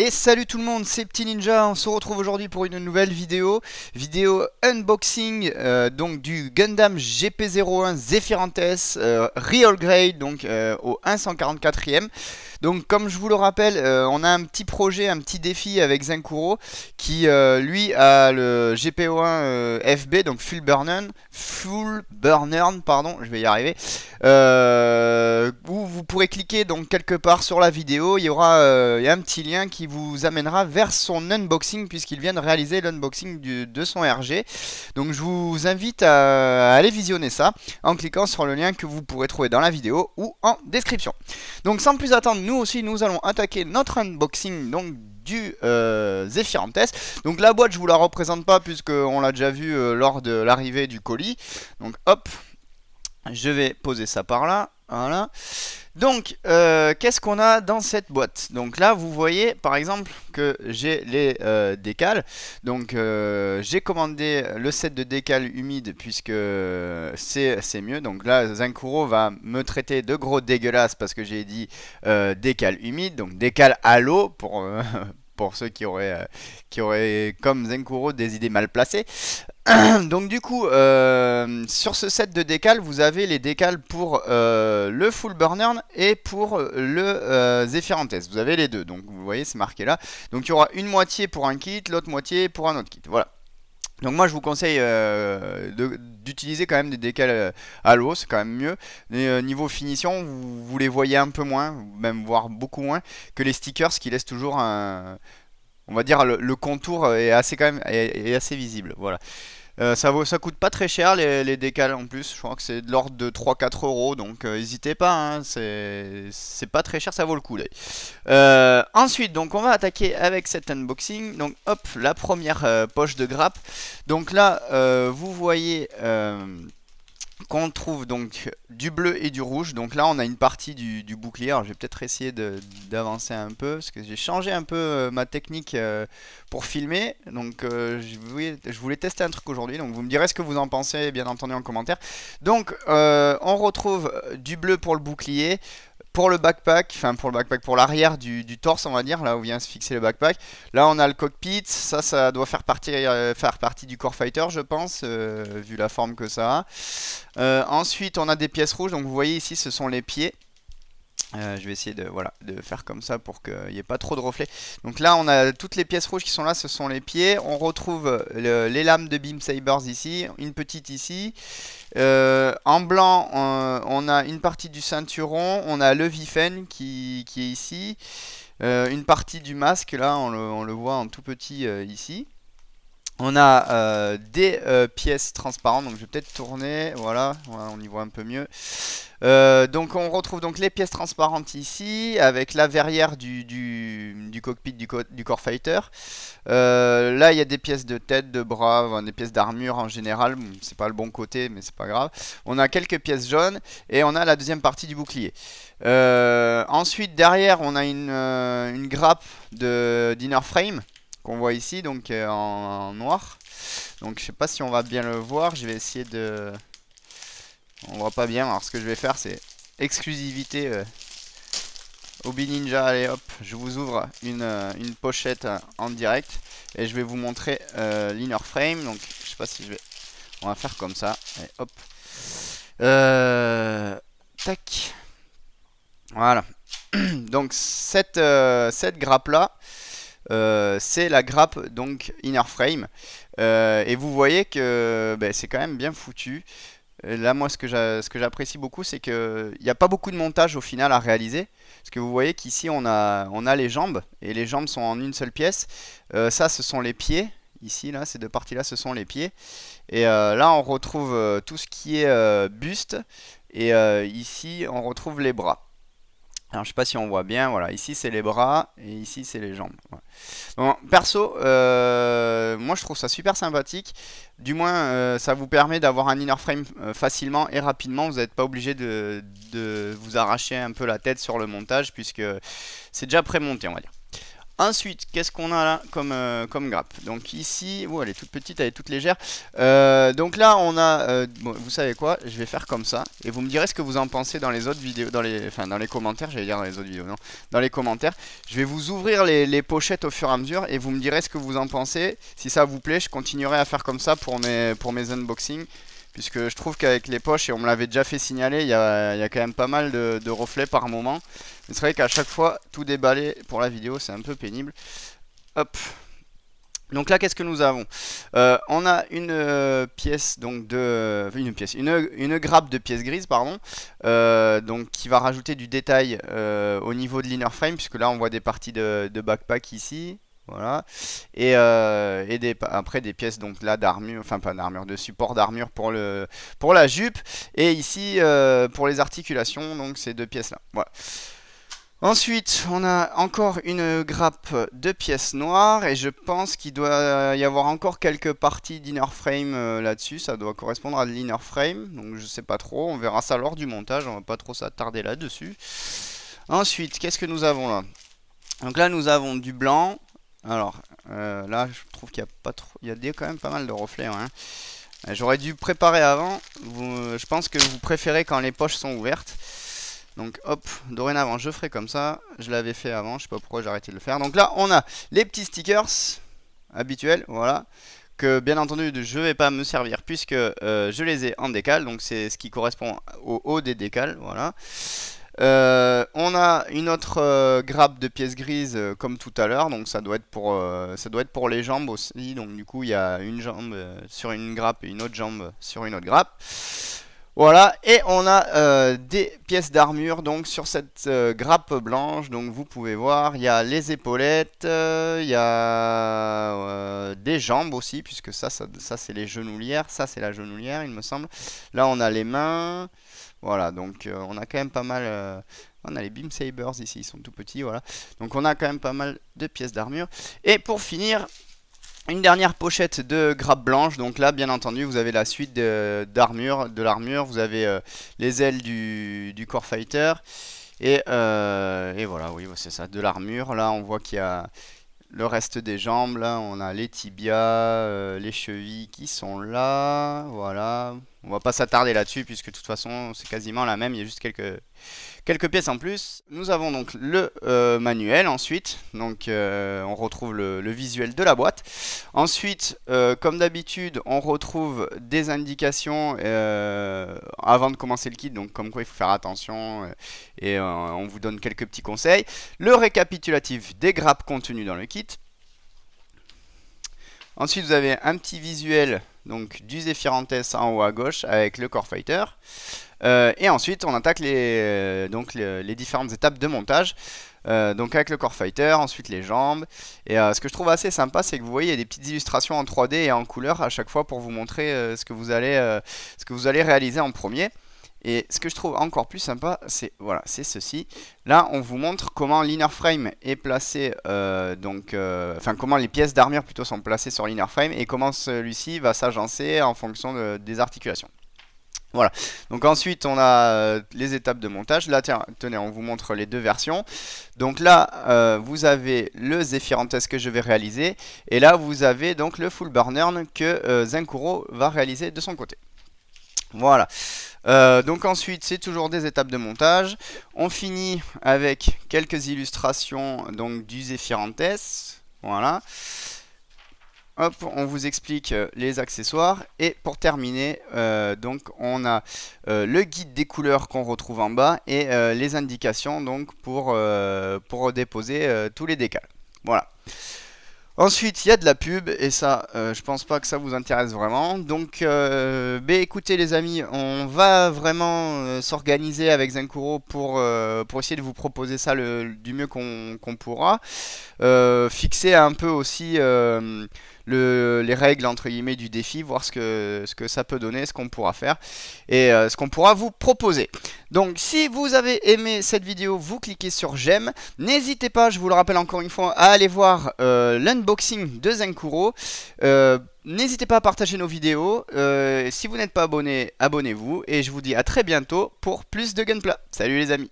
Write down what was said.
Et salut tout le monde, c'est Petit Ninja. On se retrouve aujourd'hui pour une nouvelle vidéo unboxing donc du Gundam GP01 Zephyrantes Real Grade, donc au 144e. Donc comme je vous le rappelle, on a un petit projet, un petit défi avec Zenkuro qui lui a le GP01 FB, donc Full Burn, pardon, je vais y arriver. Où vous pourrez cliquer donc quelque part sur la vidéo, il y a un petit lien qui vous amènera vers son unboxing puisqu'il vient de réaliser l'unboxing de son RG. Donc je vous invite à aller visionner ça en cliquant sur le lien que vous pourrez trouver dans la vidéo ou en description. Donc sans plus attendre, nous aussi nous allons attaquer notre unboxing donc du Zephyrantes. Donc la boîte je vous la représente pas puisque on l'a déjà vu lors de l'arrivée du colis. Donc hop, je vais poser ça par là, voilà. Donc qu'est-ce qu'on a dans cette boîte? Donc là vous voyez par exemple que j'ai les décals. Donc j'ai commandé le set de décals humides puisque c'est mieux. Donc là Zenkuro va me traiter de gros dégueulasse parce que j'ai dit décals humides. Donc décals à l'eau pour... pour ceux qui auraient, comme Zenkuro, des idées mal placées. Donc du coup, sur ce set de décals, vous avez les décals pour le Full Burner et pour le Zephyrantes. Vous avez les deux, donc vous voyez, c'est marqué là. Donc il y aura une moitié pour un kit, l'autre moitié pour un autre kit. Voilà. Donc moi je vous conseille d'utiliser quand même des décals à l'eau, c'est quand même mieux. Et, niveau finition, vous les voyez un peu moins, même voire beaucoup moins que les stickers qui laissent toujours un... On va dire le contour est assez quand même est assez visible. Voilà. Ça coûte pas très cher les décals en plus. Je crois que c'est de l'ordre de 3-4 euros. Donc n'hésitez pas, hein, c'est pas très cher, ça vaut le coup. Ensuite, donc on va attaquer avec cet unboxing. Donc hop, la première poche de grappe. Donc là, vous voyez qu'on trouve donc du bleu et du rouge. Donc là on a une partie du bouclier. Alors je vais peut-être essayer d'avancer un peu parce que j'ai changé un peu ma technique pour filmer. Donc je voulais tester un truc aujourd'hui. Donc vous me direz ce que vous en pensez bien entendu en commentaire. Donc on retrouve du bleu pour le bouclier. Pour le backpack, pour l'arrière du torse, on va dire, là où vient se fixer le backpack. Là, on a le cockpit. Ça doit faire partie du Core Fighter, je pense, vu la forme que ça a. Ensuite, on a des pièces rouges. Donc, vous voyez ici, ce sont les pieds. Je vais essayer de faire comme ça pour qu'il n'y ait pas trop de reflets. Donc là on a toutes les pièces rouges qui sont là, ce sont les pieds. On retrouve les lames de Beam Sabers ici, une petite ici. En blanc on a une partie du ceinturon, on a le Vifen qui est ici. Une partie du masque, là on le voit en tout petit ici. On a des pièces transparentes, donc je vais peut-être tourner, voilà, on y voit un peu mieux. Donc on retrouve donc les pièces transparentes ici, avec la verrière du cockpit du Core Fighter. Là il y a des pièces de tête, de bras, des pièces d'armure en général, bon, c'est pas le bon côté mais c'est pas grave. On a quelques pièces jaunes et on a la deuxième partie du bouclier. Ensuite derrière on a une grappe d'inner frame qu'on voit ici, donc en noir. Donc je sais pas si on va bien le voir, je vais essayer de... On voit pas bien, alors ce que je vais faire c'est exclusivité Hobby Ninja. Allez hop, je vous ouvre une pochette en direct et je vais vous montrer l'inner frame. Donc je sais pas si je vais... On va faire comme ça, allez hop. Tac. Voilà. Donc cette grappe là, c'est la grappe donc inner frame et vous voyez que c'est quand même bien foutu. Là moi ce que j'apprécie beaucoup c'est que il n'y a pas beaucoup de montage au final à réaliser, parce que vous voyez qu'ici on a les jambes et les jambes sont en une seule pièce. Ça ce sont les pieds, ici là ces deux parties là ce sont les pieds, et là on retrouve tout ce qui est buste, et ici on retrouve les bras. Alors je sais pas si on voit bien, voilà, ici c'est les bras et ici c'est les jambes. Voilà. Bon, perso, moi je trouve ça super sympathique. Du moins ça vous permet d'avoir un inner frame facilement et rapidement. Vous n'êtes pas obligé de vous arracher un peu la tête sur le montage puisque c'est déjà pré-monté, on va dire. Ensuite, qu'est-ce qu'on a là comme grappe? Donc ici, elle est toute petite, elle est toute légère. Donc là, on a, bon, vous savez quoi? Je vais faire comme ça, et vous me direz ce que vous en pensez dans les autres vidéos, dans les commentaires. J'allais dire dans les autres vidéos, non, dans les commentaires. Je vais vous ouvrir les pochettes au fur et à mesure, et vous me direz ce que vous en pensez. Si ça vous plaît, je continuerai à faire comme ça pour mes unboxings. Puisque je trouve qu'avec les poches, et on me l'avait déjà fait signaler, il y a quand même pas mal de reflets par moment. Mais c'est vrai qu'à chaque fois, tout déballer pour la vidéo, c'est un peu pénible. Hop. Donc là, qu'est-ce que nous avons? On a une pièce, donc une grappe de pièces grises, pardon, donc qui va rajouter du détail au niveau de l'inner frame, puisque là, on voit des parties de backpack ici. Voilà, et après des pièces donc là d'armure, enfin pas d'armure, de support d'armure pour la jupe, et ici pour les articulations, donc ces deux pièces là. Voilà. Ensuite, on a encore une grappe de pièces noires, et je pense qu'il doit y avoir encore quelques parties d'inner frame là-dessus. Ça doit correspondre à de l'inner frame, donc je sais pas trop, on verra ça lors du montage, on va pas trop s'attarder là-dessus. Ensuite, qu'est-ce que nous avons là? Donc là, nous avons du blanc. Alors, là, je trouve qu'il y a pas trop, il y a quand même pas mal de reflets, hein. J'aurais dû préparer avant. Je pense que vous préférez quand les poches sont ouvertes. Donc hop, dorénavant je ferai comme ça. Je l'avais fait avant, je sais pas pourquoi j'ai arrêté de le faire. Donc là on a les petits stickers habituels, voilà, que bien entendu je vais pas me servir puisque je les ai en décal. Donc c'est ce qui correspond au haut des décals, voilà. On a une autre grappe de pièces grises comme tout à l'heure, donc ça doit être pour les jambes aussi. Donc du coup il y a une jambe sur une grappe et une autre jambe sur une autre grappe. Voilà, et on a des pièces d'armure donc sur cette grappe blanche. Donc vous pouvez voir, il y a les épaulettes, il y a des jambes aussi, puisque ça c'est les genoulières, ça c'est la genoulière il me semble. Là on a les mains, voilà, donc on a quand même pas mal, on a les Beam Sabers ici, ils sont tout petits, voilà. Donc on a quand même pas mal de pièces d'armure. Et pour finir, une dernière pochette de grappe blanche. Donc là bien entendu vous avez la suite de l'armure, vous avez les ailes du Core Fighter, et voilà, oui c'est ça, de l'armure. Là on voit qu'il y a le reste des jambes, là on a les tibias, les chevilles qui sont là, voilà. On va pas s'attarder là-dessus puisque de toute façon c'est quasiment la même, il y a juste quelques pièces en plus. Nous avons donc le manuel ensuite, donc on retrouve le visuel de la boîte. Ensuite, comme d'habitude, on retrouve des indications avant de commencer le kit, donc comme quoi il faut faire attention, et on vous donne quelques petits conseils. Le récapitulatif des grappes contenues dans le kit. Ensuite, vous avez un petit visuel donc du Zephyrantes en haut à gauche avec le Core Fighter. Et ensuite, on attaque les différentes étapes de montage. Donc avec le Core Fighter, ensuite les jambes. Et ce que je trouve assez sympa, c'est que vous voyez, il y a des petites illustrations en 3D et en couleur à chaque fois pour vous montrer ce que vous allez réaliser en premier. Et ce que je trouve encore plus sympa, c'est voilà, c'est ceci. Là, on vous montre comment l'inner frame est placé, enfin comment les pièces d'armure plutôt sont placées sur l'inner frame et comment celui-ci va s'agencer en fonction des articulations. Voilà, donc ensuite on a les étapes de montage. Là, tiens, tenez, on vous montre les deux versions. Donc là, vous avez le Zephyrantes que je vais réaliser, et là vous avez donc le Full Burner que Zenkuro va réaliser de son côté. Voilà. Donc ensuite c'est toujours des étapes de montage. On finit avec quelques illustrations donc du Zephyrantes. Voilà. Hop, on vous explique les accessoires. Et pour terminer, donc on a le guide des couleurs qu'on retrouve en bas et les indications donc pour déposer tous les décals. Voilà. Ensuite, il y a de la pub, et ça, je pense pas que ça vous intéresse vraiment. Donc, écoutez les amis, on va vraiment s'organiser avec Zenkuro pour essayer de vous proposer ça du mieux qu'on pourra. Fixer un peu aussi les règles entre guillemets du défi, voir ce que ça peut donner, ce qu'on pourra faire et ce qu'on pourra vous proposer. Donc si vous avez aimé cette vidéo, vous cliquez sur j'aime. N'hésitez pas, je vous le rappelle encore une fois, à aller voir l'unboxing de Zenkuro. N'hésitez pas à partager nos vidéos. Si vous n'êtes pas abonné, abonnez-vous. Et je vous dis à très bientôt pour plus de Gunpla. Salut les amis.